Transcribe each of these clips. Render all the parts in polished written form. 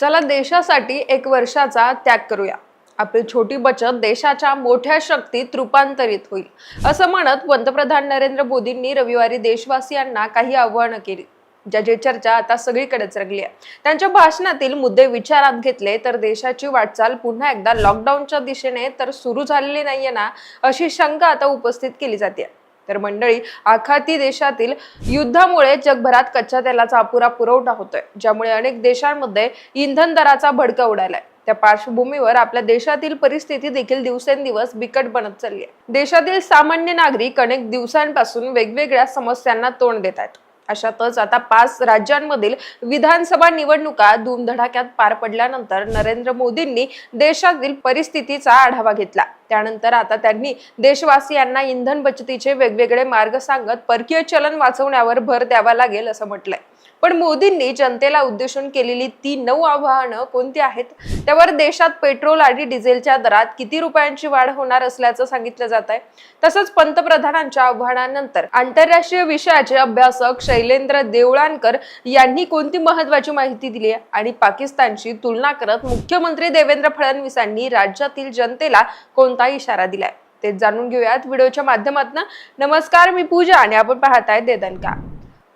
चला देशासाठी एक वर्षाचा त्याग करूया. आपली छोटी बचत देशाच्या मोठ्या शक्तीत रूपांतरित होईल असं म्हणत पंतप्रधान नरेंद्र मोदींनी रविवारी देशवासियांना काही आव्हानं केली, ज्याची चर्चा आता सगळीकडेच रंगली आहे. त्यांच्या भाषणातील मुद्दे विचारात घेतले तर देशाची वाटचाल पुन्हा एकदा लॉकडाऊनच्या दिशेने तर सुरू झालेली नाहीये ना, अशी शंका आता उपस्थित केली जाते. तर मंडळी, आखाती देशातील युद्धामुळे जगभरात कच्च्या तेलाचा अपुरा पुरवठा होतोय, ज्यामुळे अनेक देशांमध्ये इंधन दराचा भडका उडालाय. त्या पार्श्वभूमीवर आपल्या देशातील परिस्थिती देखील दिवसेंदिवस बिकट बनत चालली आहे. देशातील सामान्य नागरिक अनेक दिवसांपासून वेगवेगळ्या समस्यांना तोंड देत आहेत. अशातच आता 5 राज्यांमधील विधानसभा निवडणुका धूमधडाक्यात पार पडल्यानंतर नरेंद्र मोदींनी देशातील परिस्थितीचा आढावा घेतला. त्यानंतर आता त्यांनी देशवासियांना इंधन बचतीचे वेगवेगळे मार्ग सांगत परकीय चलन वाचवण्यावर भर द्यावा लागेल असं म्हटलंय. पण मोदींनी जनतेला उद्देशून केलेली ती 9 आव्हानं कोणती आहेत? त्यावर देशात पेट्रोल आणि डिझेलच्या दरात किती रुपयांची वाढ होणार असल्याचं सांगितलं जात आहे. तसंच पंतप्रधानांच्या आव्हानानंतर आंतरराष्ट्रीय विषयाचे अभ्यासक शैलेंद्र देवळानकर यांनी कोणती महत्वाची माहिती दिली आहे आणि पाकिस्तानची तुलना करत मुख्यमंत्री देवेंद्र फडणवीसांनी राज्यातील जनतेला कोणता इशारा दिलाय ते जाणून घेऊयात व्हिडिओच्या माध्यमातून. नमस्कार, मी पूजा आणि आपण पाहताय देदनका.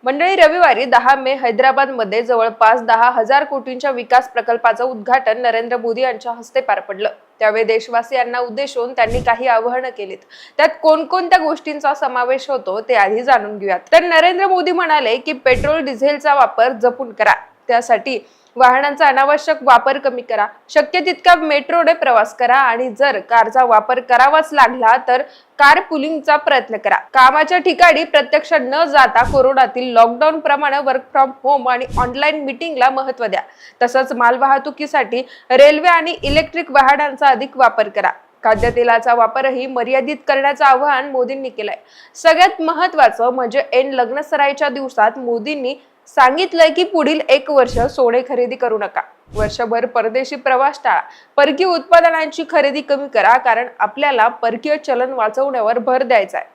मंडळी, रविवारी 10 मे हैदराबाद मध्ये जवळपास 10,000 कोटींच्या विकास प्रकल्पाचं उद्घाटन नरेंद्र मोदी यांच्या हस्ते पार पडलं. त्यावेळी देशवासियांना उद्देशून त्यांनी काही आवाहनं केलीत. त्यात कोणकोणत्या गोष्टींचा समावेश होतो ते आधी जाणून घेऊयात. तर नरेंद्र मोदी म्हणाले की पेट्रोल डिझेलचा वापर जपून करा, त्यासाठी वाहनांचा अनावश्यक वापर कमी करा, शक्य तितका मेट्रोने प्रवास करा आणि जर कारचा वापर करावाच लागला तर कार पुलिंगचा प्रयत्न करा. कामाच्या ठिकाणी प्रत्यक्ष न जाता कोरोनातील लॉकडाऊन प्रमाणे वर्क फ्रॉम होम आणि ऑनलाईन मीटिंगला महत्त्व द्या. तसंच मालवाहतुकीसाठी रेल्वे आणि इलेक्ट्रिक वाहनांचा अधिक वापर करा. खाद्यतेलाचा वापरही मर्यादित करण्याचं आवाहन मोदींनी केलंय. सगळ्यात महत्त्वाचं म्हणजे ऐन लग्नसराईच्या दिवसात मोदींनी सांगितलंय की पुढील 1 वर्ष सोने खरेदी करू नका. वर्षभर परदेशी प्रवास टाळा. परकीय उत्पादनांची खरेदी कमी करा, कारण आपल्याला परकीय चलन वाचवण्यावर भर द्यायचा आहे.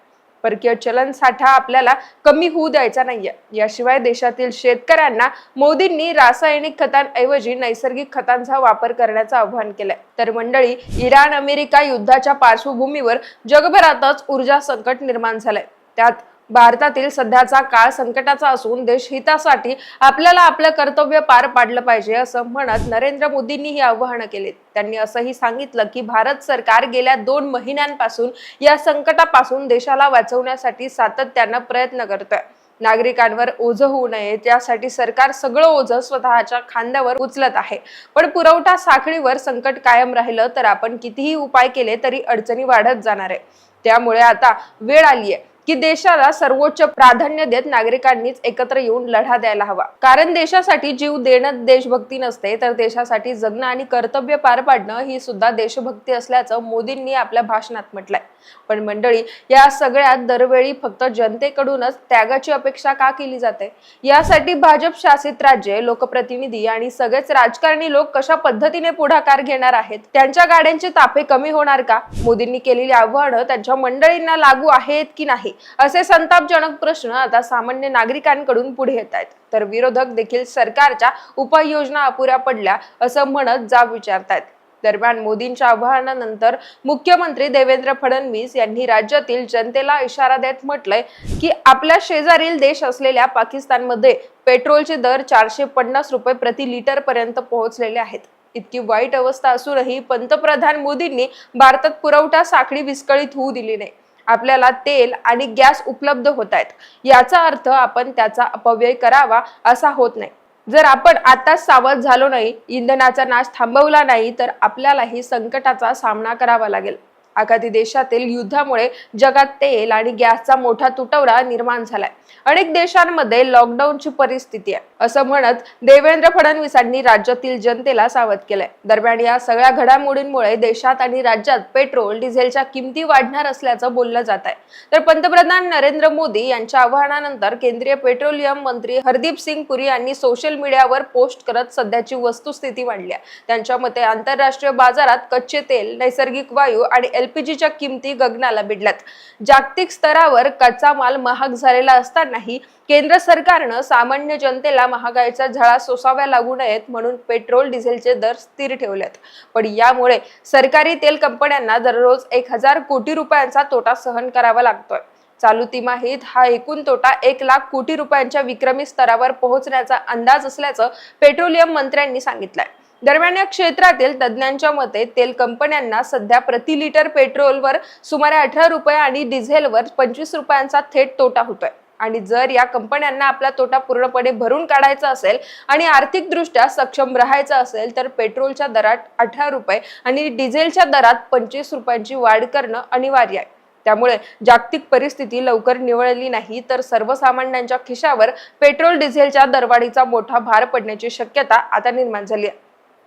परकीय चलन साठा आपल्याला कमी होऊ द्यायचा नाहीये. याशिवाय देशातील शेतकऱ्यांना मोदींनी रासायनिक खतांऐवजी नैसर्गिक खतांचा वापर करण्याचं आवाहन केलंय. तर मंडळी, इराण अमेरिका युद्धाच्या पार्श्वभूमीवर जगभरातच ऊर्जा संकट निर्माण झालंय. त्यात भारतातील सध्याचा काळ संकटाचा असून देशहितासाठी आपल्याला आपलं कर्तव्य पार पाडलं पाहिजे असं म्हणत नरेंद्र मोदींनी ही आवाहनं केलीत. त्यांनी असंही सांगितलं की भारत सरकार गेल्या 2 महिन्यांपासून या संकटापासून देशाला वाचवण्यासाठी सातत्यानं प्रयत्न करतोय. नागरिकांवर ओझं होऊ नये त्यासाठी सरकार सगळं ओझं स्वतःच्या खांद्यावर उचलत आहे. पण पुरवठा साखळीवर संकट कायम राहिलं तर आपण कितीही उपाय केले तरी अडचणी वाढत जाणार आहे. त्यामुळे आता वेळ आली आहे की देशाला सर्वोच्च प्राधान्य देत नागरिकांनीच एकत्र येऊन लढा द्यायला हवा. कारण देशासाठी जीव देणं देशभक्ती नसते, तर देशासाठी जगणं आणि कर्तव्य पार पाडणं ही सुद्धा देशभक्ती असल्याचं मोदींनी आपल्या भाषणात म्हटलंय. पण मंडळी, या सगळ्यात दरवेळी फक्त जनतेकडूनच त्यागाची अपेक्षा का केली जाते? यासाठी भाजप शासित राज्ये, लोकप्रतिनिधी आणि सगळेच राजकारणी लोक कशा पद्धतीने पुढाकार घेणार आहेत? त्यांच्या गाड्यांचे ताफे कमी होणार का? मोदींनी केलेली आव्हानं त्यांच्या मंडळींना लागू आहेत की नाही, असे संतापजनक प्रश्न आता सामान्य नागरिकांकडून पुढे येत आहेत. तर विरोधक देखील सरकारच्या उपाययोजना अपुऱ्या पडल्या असं म्हणत जाब विचारतायत. दरम्यान मोदींच्या आवाहनानंतर मुख्यमंत्री देवेंद्र फडणवीस यांनी राज्यातील जनतेला इशारा देत म्हटलंय की आपल्या शेजारील देश असलेल्या पाकिस्तानमध्ये पेट्रोलचे दर 450 रुपये प्रति लिटर पर्यंत पोहोचलेले आहेत. इतकी वाईट अवस्था असूनही पंतप्रधान मोदींनी भारतात पुरवठा साखळी विस्कळीत होऊ दिली नाही. आपल्याला तेल आणि गॅस उपलब्ध होत आहेत, याचा अर्थ आपण त्याचा अपव्यय करावा असा होत नाही. जर आपण आताच सावध झालो नाही, इंधनाचा नाश थांबवला नाही, तर आपल्यालाही संकटाचा सामना करावा लागेल. आखाती देशातील युद्धामुळे जगात तेल आणि गॅसचा मोठा तुटवडा निर्माण झालाय. अनेक देशांमध्ये लॉकडाऊनची परिस्थिती आहे असं म्हणत देवेंद्र फडणवीसांनी राज्यातील जनतेला सावध केलंय. दरम्यान या सगळ्या घडामोडींमुळे देशात आणि राज्यात पेट्रोल डिझेलच्या किमती वाढणार असल्याचं बोललं जात आहे. तर पंतप्रधान नरेंद्र मोदी यांच्या आवाहनानंतर केंद्रीय पेट्रोलियम मंत्री हरदीप सिंग पुरी यांनी सोशल मीडियावर पोस्ट करत सध्याची वस्तुस्थिती मांडली आहे. त्यांच्या मते आंतरराष्ट्रीय बाजारात कच्चे तेल, नैसर्गिक वायू आणि एलपीजीच्या किमती गगनाला भिडल्यात. जागतिक स्तरावर कच्चा माल महाग झालेला असतानाही केंद्र सरकारनं सामान्य जनतेला महागाईचा झळा सोसाव्या लागू नयेत म्हणून पेट्रोल डिझेलचे दर स्थिर ठेवलेत. पण यामुळे सरकारी तेल कंपन्यांना दररोज 1000 कोटी रुपयांचा तोटा सहन करावा लागतोय. चालू तिमाहीत हा एकूण तोटा 1 लाख कोटी रुपयांच्या विक्रमी स्तरावर पोहोचण्याचा अंदाज असल्याचं पेट्रोलियम मंत्र्यांनी सांगितलंय. दरम्यान या क्षेत्रातील तज्ज्ञांच्या मते तेल कंपन्यांना सध्या प्रति लिटर पेट्रोलवर सुमारे 18 रुपये आणि डिझेलवर 25 रुपयांचा थेट तोटा होतोय. आणि जर या कंपन्यांना आपला तोटा पूर्णपणे भरून काढायचा असेल आणि आर्थिकदृष्ट्या सक्षम राहायचं असेल तर पेट्रोलच्या दरात 18 रुपये आणि डिझेलच्या दरात 25 रुपयांची वाढ करणं अनिवार्य आहे. त्यामुळे जागतिक परिस्थिती लवकर निवळली नाही तर सर्वसामान्यांच्या खिशावर पेट्रोल डिझेलच्या दरवाढीचा मोठा भार पडण्याची शक्यता आता निर्माण झाली आहे.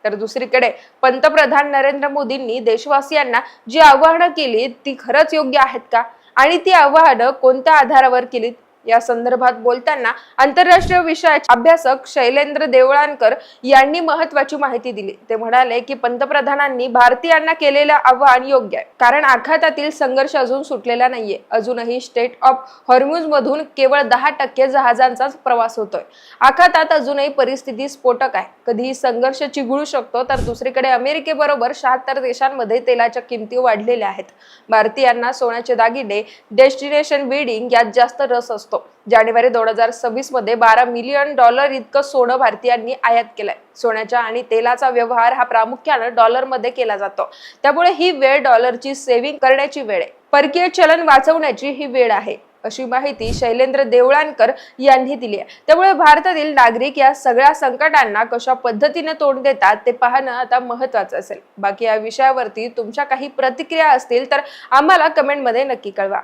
तर दुसरीकडे पंतप्रधान नरेंद्र मोदींनी देशवासियांना जी आवाहनं केली ती खरंच योग्य आहेत का आणि ती आवाहनं कोणत्या आधारावर केलीत या संदर्भात बोलताना आंतरराष्ट्रीय विषयाचे अभ्यासक शैलेंद्र देवळानकर यांनी महत्त्वाची माहिती दिली. ते म्हणाले की पंतप्रधानांनी भारतीयांना केलेलं आवाहन योग्य आहे, कारण आखातातील संघर्ष अजून सुटलेला नाहीये. अजूनही स्टेट ऑफ हॉर्मुझ मधून केवळ 10% जहाजांचाच प्रवास होतोय. आखातात अजूनही परिस्थिती स्फोटक आहे. कधीही संघर्ष चिघळू शकतो. तर दुसरीकडे अमेरिकेबरोबर 76 देशांमध्ये तेलाच्या किमती वाढलेल्या आहेत. भारतीयांना सोन्याचे दागिने, डेस्टिनेशन वेडिंग यात जास्त रस असतो. जानेवारी 2026 मध्ये $12 मिलियन इतकं सोनं भारतीयांनी आयात केलंय. सोन्याच्या आणि तेलाचा व्यवहार हा प्रामुख्याने डॉलरमध्ये केला जातो. त्यामुळे ही वेळ डॉलरची सेव्हिंग करण्याची वेळ आहे. परकीय चलन वाचवण्याची ही वेळ आहे, अशी माहिती शैलेंद्र देवळानकर यांनी दिली आहे. त्यामुळे भारतातील नागरिक या सगळ्या संकटांना कशा पद्धतीने तोंड देतात ते पाहणं आता महत्त्वाचं असेल. बाकी या विषयावरती तुमच्या काही प्रतिक्रिया असतील तर आम्हाला कमेंटमध्ये नक्की कळवा.